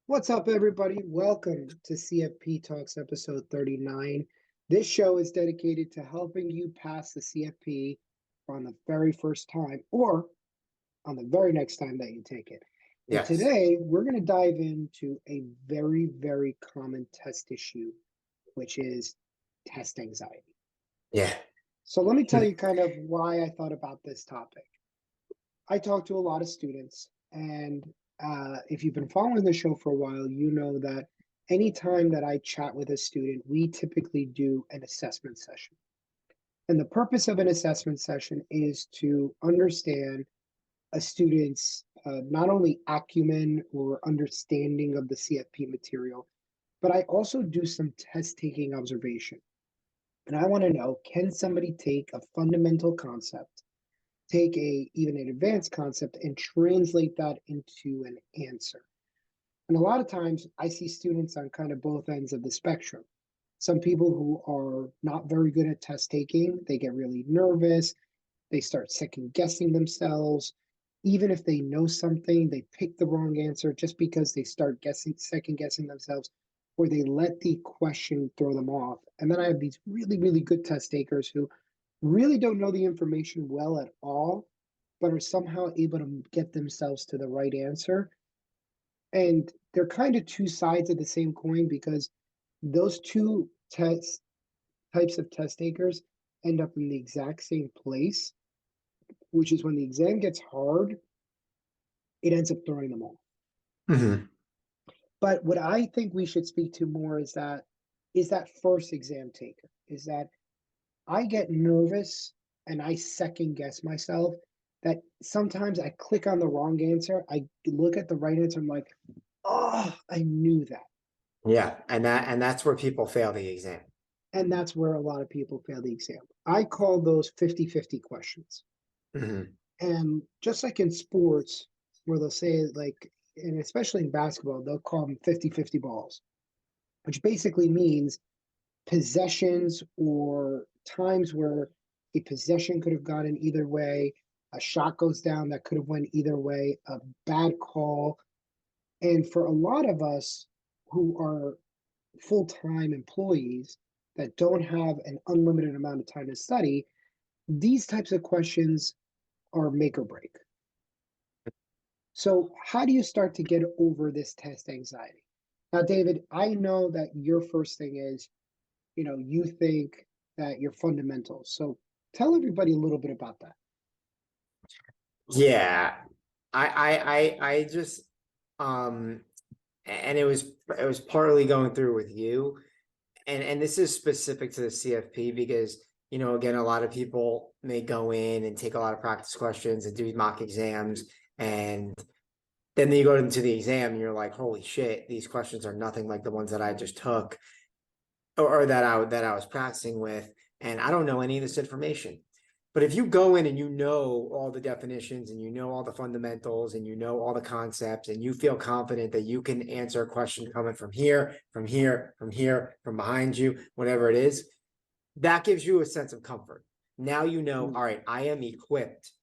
What's up, everybody? Welcome to CFP Talks episode 39. This show is dedicated to helping you pass the CFP on the very first time or on the very next time that you take it. And Yes. today we're going to dive into a very, very common test issue, which is test anxiety. Yeah. So let me tell you kind of why I thought about this topic. I talk to a lot of students, and if you've been following the show for a while, you know that anytime that I chat with a student, we typically do an assessment session. And the purpose of an assessment session is to understand a student's not only acumen or understanding of the CFP material, but I also do some test taking observation. And I want to know, can somebody take a fundamental concept, take even an advanced concept, and translate that into an answer? And a lot of times I see students on kind of both ends of the spectrum. Some people who are not very good at test taking, they get really nervous, they start second guessing themselves. Even if they know something, they pick the wrong answer just because they start second guessing themselves, or they let the question throw them off. And then I have these really, really good test takers who really don't know the information well at all, but are somehow able to get themselves to the right answer. And they're kind of two sides of the same coin because those two types of test takers end up in the exact same place, which is when the exam gets hard, it ends up throwing them off. hmm But what I think we should speak to more is that first exam taker. Is that I get nervous and I second guess myself, that sometimes I click on the wrong answer. I look at the right answer. I'm like, oh, I knew that. Yeah. And that's where people fail the exam. And that's where a lot of people fail the exam. I call those 50-50 questions. hmm And just like in sports, where they'll say, like, and especially in basketball, they'll call them 50-50 balls, which basically means possessions or times where a possession could have gone in either way, a shot goes down that could have went either way, a bad call. And for a lot of us who are full-time employees that don't have an unlimited amount of time to study, these types of questions are make or break. So how do you start to get over this test anxiety? Now, David, I know that your first thing is, you think that you're fundamentals. So tell everybody a little bit about that. Yeah. I just um and it was partly going through with you. And this is specific to the CFP because again, a lot of people may go in and take a lot of practice questions and do mock exams, and then you go into the exam and you're like, holy shit, these questions are nothing like the ones that I just took, or that I was practicing with, and I don't know any of this information. But if you go in and you know all the definitions and you know all the fundamentals and you know all the concepts and you feel confident that you can answer a question coming from here, from here, from here, from behind you, whatever it is, that gives you a sense of comfort. Now you know, all right, I am equipped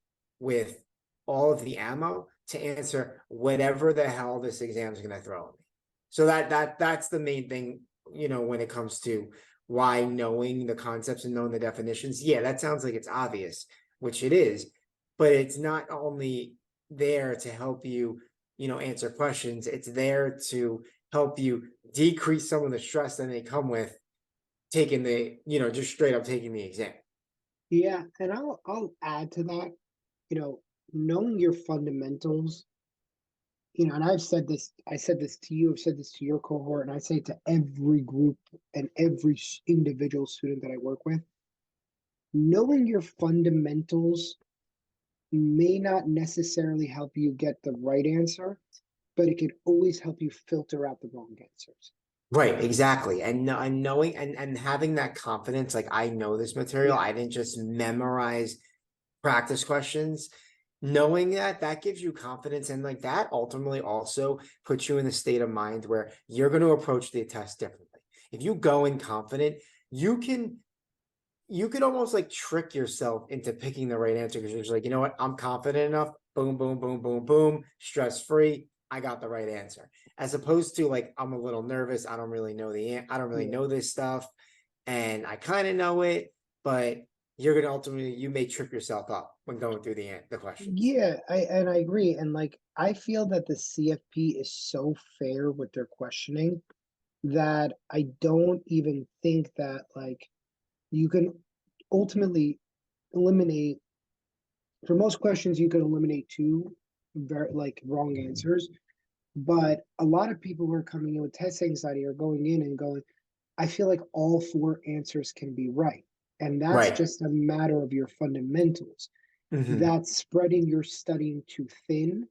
with all of the ammo to answer whatever the hell this exam is going to throw at me. So that's the main thing, when it comes to why knowing the concepts and knowing the definitions. Yeah, that sounds like it's obvious, which it is, but it's not only there to help you, answer questions. It's there to help you decrease some of the stress that they come with taking just straight up taking the exam. Yeah, and I'll add to that, you know, knowing your fundamentals, and I said this to you, I've said this to your cohort, and I say it to every group and every individual student that I work with. Knowing your fundamentals may not necessarily help you get the right answer, but it can always help you filter out the wrong answers. Right, exactly. And knowing and having that confidence, like I know this material, Yeah. I didn't just memorize practice questions. Knowing that gives you confidence, and like that ultimately also puts you in a state of mind where you're going to approach the test differently. If you go in confident, you could almost like trick yourself into picking the right answer because you're just like, you know what, I'm confident enough. Boom, boom, boom, boom, boom, stress free. I got the right answer, as opposed to like, I'm a little nervous. I don't really know I don't really Yeah. know this stuff, and I kind of know it, but you're gonna ultimately, you may trip yourself up when going through the questions. Yeah, I agree. And like I feel that the CFP is so fair with their questioning that I don't even think that like you can ultimately eliminate for most questions you can eliminate two very like wrong answers. But a lot of people who are coming in with test anxiety are going in and going, I feel like all four answers can be right. And that's Right. just a matter of your fundamentals. Hmm. That's spreading your studying too thin.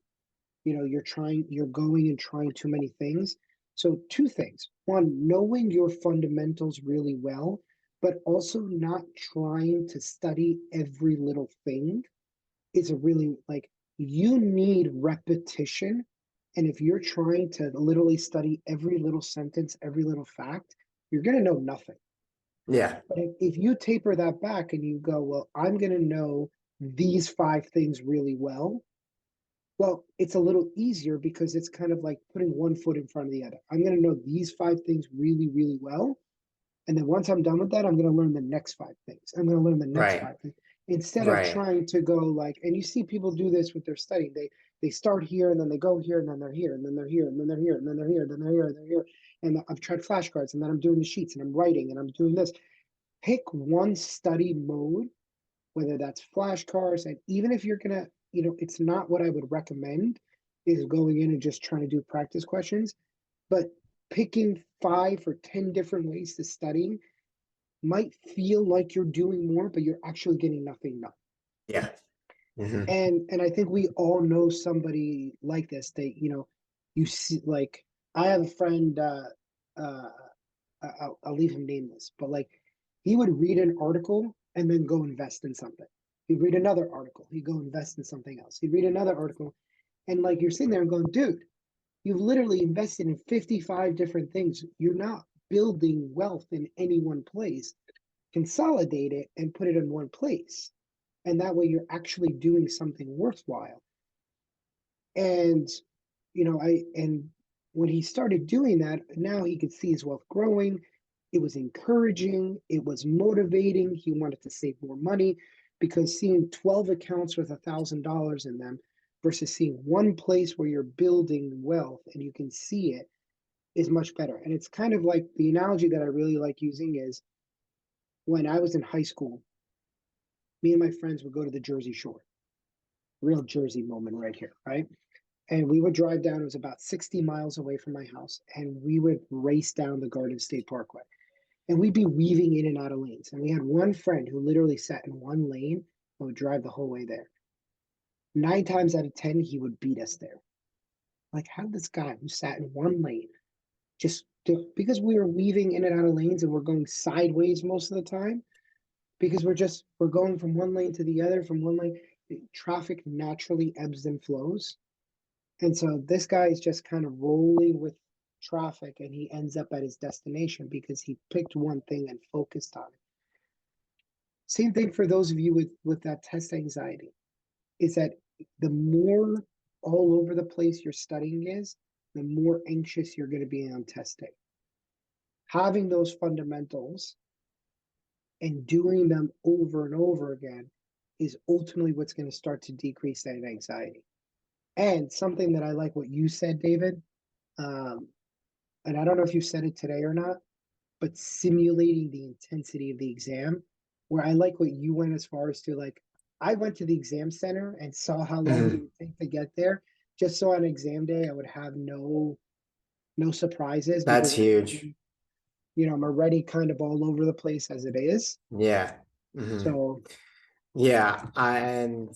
You're going and trying too many things. So, two things. One, knowing your fundamentals really well, but also not trying to study every little thing is a really like you need repetition. And if you're trying to literally study every little sentence, every little fact, you're going to know nothing. Yeah. But if you taper that back and you go, well, I'm going to know these five things really well, well, it's a little easier because it's kind of like putting one foot in front of the other. I'm going to know these five things really, really well. And then once I'm done with that, I'm going to learn the next five things. I'm going to learn the next Right. five things instead of Right. trying to go like, and you see people do this with their study. They start here and then they go here and then they're here and then they're here and then they're here and then they're here and then they're here and they're here. And I've tried flashcards and then I'm doing the sheets and I'm writing and I'm doing this. Pick one study mode, whether that's flashcards, and even if you're gonna, it's not what I would recommend is going in and just trying to do practice questions, but picking 5 or 10 different ways to study might feel like you're doing more, but you're actually getting nothing done. Yeah. Hmm. And I think we all know somebody like this. You see, like I have a friend. Uh, I'll leave him nameless, but like he would read an article and then go invest in something. He'd read another article. He'd go invest in something else. He'd read another article, and like you're sitting there and going, dude, you've literally invested in 55 different things. You're not building wealth in any one place. Consolidate it and put it in one place. And that way you're actually doing something worthwhile. And, and when he started doing that, now he could see his wealth growing. It was encouraging, it was motivating. He wanted to save more money because seeing 12 accounts with $1,000 in them versus seeing one place where you're building wealth and you can see it is much better. And it's kind of like the analogy that I really like using is when I was in high school, me and my friends would go to the Jersey Shore, real Jersey moment right here, right? And we would drive down, it was about 60 miles away from my house, and we would race down the Garden State Parkway. And we'd be weaving in and out of lanes. And we had one friend who literally sat in one lane and would drive the whole way there. 9 times out of 10, he would beat us there. Like, how did this guy who sat in one lane because we were weaving in and out of lanes and we're going sideways most of the time, because we're going from one lane to the other, from one lane, traffic naturally ebbs and flows. And so this guy is just kind of rolling with traffic and he ends up at his destination because he picked one thing and focused on it. Same thing for those of you with that test anxiety is that the more all over the place your studying is, the more anxious you're going to be on test day. Having those fundamentals and doing them over and over again is ultimately what's going to start to decrease that anxiety. And something that I like what you said, David, um, and I don't know if you said it today or not, but simulating the intensity of the exam, where I like what you went as far as to like, I went to the exam center and saw how long it Hmm. would take to get there, just so on exam day I would have no surprises That's because huge. I'm already kind of all over the place as it is. Yeah. Hmm. So Yeah. And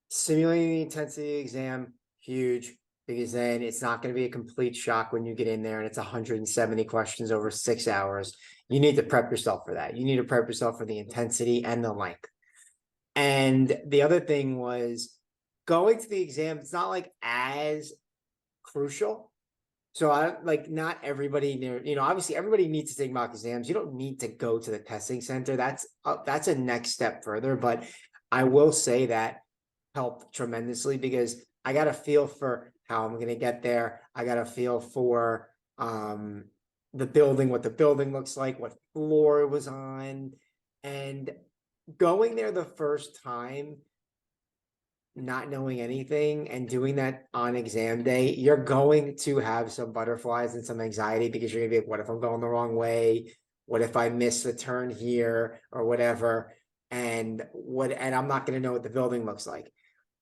simulating the intensity exam, huge, because then it's not going to be a complete shock when you get in there and it's 170 questions over 6 hours. You need to prep yourself for that. You need to prep yourself for the intensity and the length. And the other thing was going to the exam, it's not like as crucial. So I like not everybody near, obviously everybody needs to take mock exams. You don't need to go to the testing center. That's a next step further. But I will say that helped tremendously because I got a feel for how I'm gonna get there. I got a feel for the building, what the building looks like, what floor it was on, and going there the first time, not knowing anything and doing that on exam day, you're going to have some butterflies and some anxiety because you're gonna be like, what if I'm going the wrong way? What if I miss the turn here or whatever? And I'm not gonna know what the building looks like.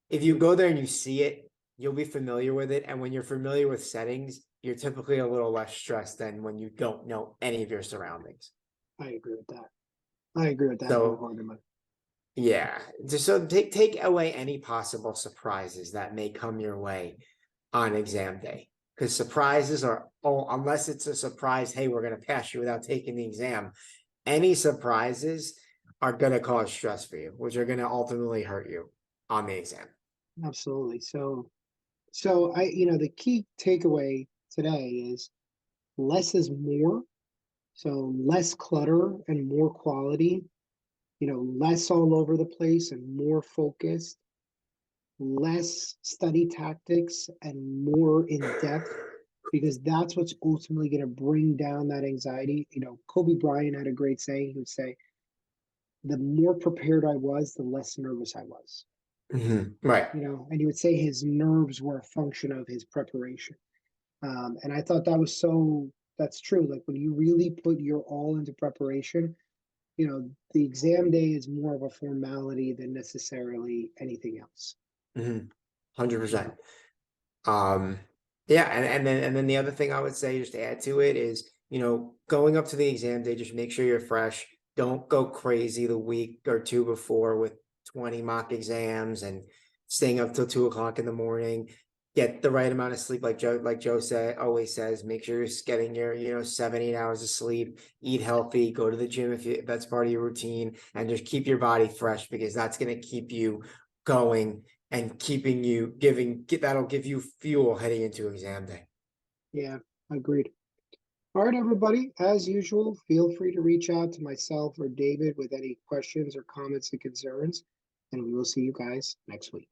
If you go there and you see it, you'll be familiar with it. And when you're familiar with settings, you're typically a little less stressed than when you don't know any of your surroundings. I agree with that. I agree with that So wholeheartedly. yeah, just so take away any possible surprises that may come your way on exam day. Because surprises are, oh, unless it's a surprise, hey, we're gonna pass you without taking the exam. Any surprises are gonna cause stress for you, which are gonna ultimately hurt you on the exam. Absolutely. So the key takeaway today is less is more. So less clutter and more quality, less all over the place and more focused, less study tactics and more in depth, because that's what's ultimately going to bring down that anxiety. Kobe Bryant had a great saying. He would say, the more prepared I was, the less nervous I was. Right. And he would say his nerves were a function of his preparation. And I thought that's true. Like when you really put your all into preparation, the exam day is more of a formality than necessarily anything else. 100%. Um, yeah, and then the other thing I would say just to add to it is, going up to the exam day, just make sure you're fresh. Don't go crazy the week or two before with 20 mock exams and staying up till 2 o'clock in the morning. Get the right amount of sleep, like Joe said, always says, make sure you're getting your, 7, 8 hours of sleep, eat healthy, go to the gym if that's part of your routine, and just keep your body fresh because that's gonna keep you going and keeping you that'll give you fuel heading into exam day. Yeah, agreed. All right, everybody. As usual, feel free to reach out to myself or David with any questions or comments and concerns, and we will see you guys next week.